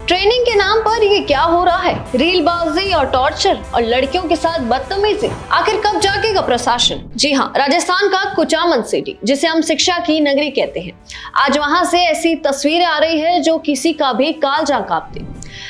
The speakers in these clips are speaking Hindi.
ट्रेनिंग के नाम पर ये क्या हो रहा है? रीलबाजी और टॉर्चर और लड़कियों के साथ बदतमीजी। आखिर कब जागेगा प्रशासन? जी हाँ, राजस्थान का कुचामन सिटी, जिसे हम शिक्षा की नगरी कहते हैं, आज वहां से ऐसी तस्वीरें आ रही है जो किसी का भी कालजा कांपती।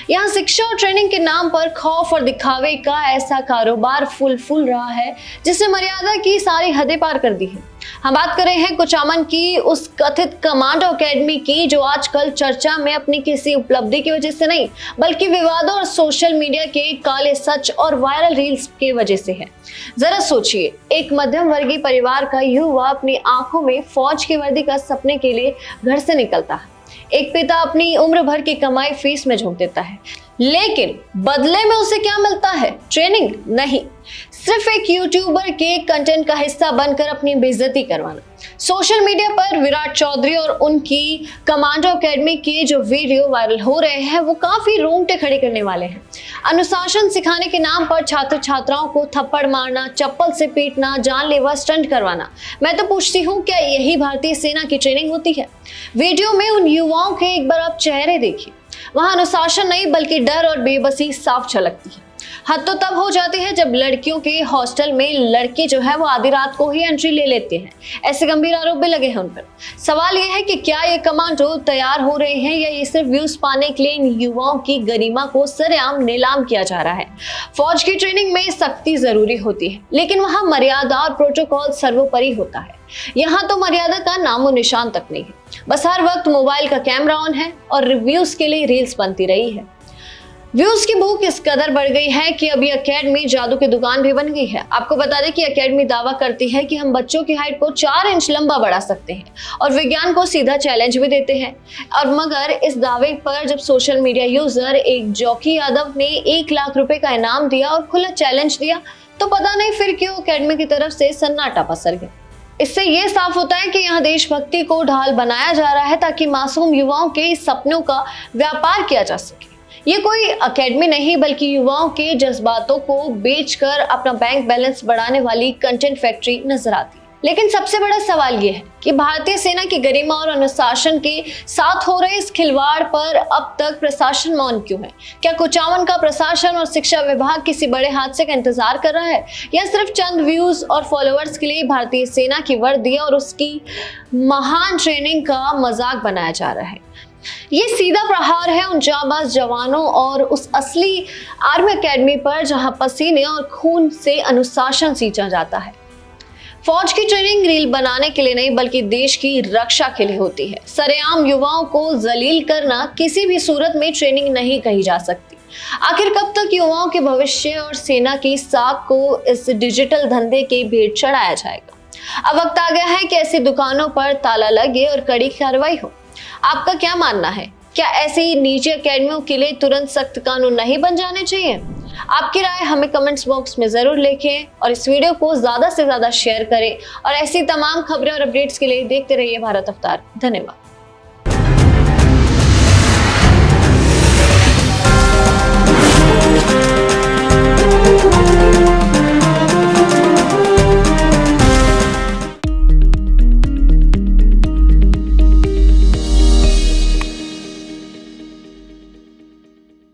यहाँ शिक्षा और ट्रेनिंग के नाम पर खौफ और दिखावे का ऐसा कारोबार फूल रहा है जिसने मर्यादा की सारी हदें पार कर दी है। हम बात कर रहे हैं कुचामन की उस कथित कमांडो एकेडमी की जो आजकल चर्चा में अपनी किसी उपलब्धि की वजह से नहीं बल्कि विवादों और सोशल मीडिया के काले सच और वायरल रील्स की वजह से है। जरा सोचिए, एक मध्यम वर्गीय परिवार का युवा अपनी आंखों में फौज की वर्दी का सपने के लिए घर से निकलता है। एक पिता अपनी उम्र भर की कमाई फीस में झोंक देता है, लेकिन बदले में उसे क्या मिलता है? ट्रेनिंग नहीं, सिर्फ एक यूट्यूबर के कंटेंट का हिस्सा बनकर अपनी बेइज्जती करवाना। सोशल मीडिया पर विराट चौधरी और उनकी कमांडो एकेडमी के जो वीडियो वायरल हो रहे हैं वो काफी रोंगटे खड़े करने वाले हैं। अनुशासन सिखाने के नाम पर छात्र छात्राओं को थप्पड़ मारना, चप्पल से पीटना, जानलेवा स्टंट करवाना। मैं तो पूछती हूँ, क्या यही भारतीय सेना की ट्रेनिंग होती है? वीडियो में उन युवाओं के एक बार आप चेहरे देखिए, वहां अनुशासन नहीं बल्कि डर और बेबसी साफ झलकती है। हद तो तब हो जाती है जब लड़कियों के हॉस्टल में लड़के जो है वो आधी रात को ही एंट्री ले लेते हैं। ऐसे गंभीर आरोप भी लगे हैं उन पर। सवाल यह है कि क्या ये कमांडो तैयार हो रहे हैं या ये सिर्फ व्यूज पाने के लिए इन युवाओं की गरिमा को सरेआम नीलाम किया जा रहा है? फौज की ट्रेनिंग में सख्ती जरूरी होती है, लेकिन वहां मर्यादा और प्रोटोकॉल सर्वोपरि होता है। यहाँ तो मर्यादा का नामो निशान तक नहीं है। बस हर वक्त मोबाइल का कैमरा ऑन है और रिव्यूज के लिए रील्स बनती रही है। व्यूज की भूख इस कदर बढ़ गई है कि अब ये एकेडमी जादू की दुकान भी बन गई है। आपको बता दें कि एकेडमी दावा करती है कि हम बच्चों की हाइट को 4 इंच लंबा बढ़ा सकते हैं और विज्ञान को सीधा चैलेंज भी देते हैं। और मगर इस दावे पर जब सोशल मीडिया यूजर एक जॉकी यादव ने 1 लाख रुपए का इनाम दिया और खुला चैलेंज दिया, तो पता नहीं फिर क्यों एकेडमी की तरफ से सन्नाटा पसर गया। इससे ये साफ होता है कि यहाँ देशभक्ति को ढाल बनाया जा रहा है ताकि मासूम युवाओं के सपनों का व्यापार किया जा सके। ये कोई एकेडमी नहीं बल्कि युवाओं के जज्बातों को बेचकर अपना बैंक बैलेंस बढ़ाने वाली कंटेंट फैक्ट्री नजर आती है। लेकिन सबसे बड़ा सवाल ये है कि भारतीय सेना की गरिमा और अनुशासन के साथ हो रहे इस खिलवाड़ पर अब तक प्रशासन मौन क्यों है? क्या कुचामन का प्रशासन और शिक्षा विभाग किसी बड़े हादसे का इंतजार कर रहा है या सिर्फ चंद व्यूज और फॉलोअर्स के लिए भारतीय सेना की वर्दी और उसकी महान ट्रेनिंग का मजाक बनाया जा रहा है? ये सीधा प्रहार है उन जाबाज जवानों और उस असली आर्मी एकेडमी पर जहां पसीने और खून से अनुशासन सींचा जाता है। फौज की ट्रेनिंग रील बनाने के लिए नहीं बल्कि देश की रक्षा के लिए होती है। सरेआम युवाओं को जलील करना किसी भी सूरत में ट्रेनिंग नहीं कही जा सकती। आखिर कब तक युवाओं के भविष्य और सेना की साख को इस डिजिटल धंधे के भेंट चढ़ाया जाएगा? अब वक्त आ गया है कि ऐसी दुकानों पर ताला लगे और कड़ी कार्रवाई हो। आपका क्या मानना है? क्या ऐसी निजी एकेडमियों के लिए तुरंत सख्त कानून नहीं बन जाने चाहिए? आपकी राय हमें कमेंट्स बॉक्स में जरूर लिखें और इस वीडियो को ज्यादा से ज्यादा शेयर करें और ऐसी तमाम खबरें और अपडेट्स के लिए देखते रहिए भारत अवतार। धन्यवाद।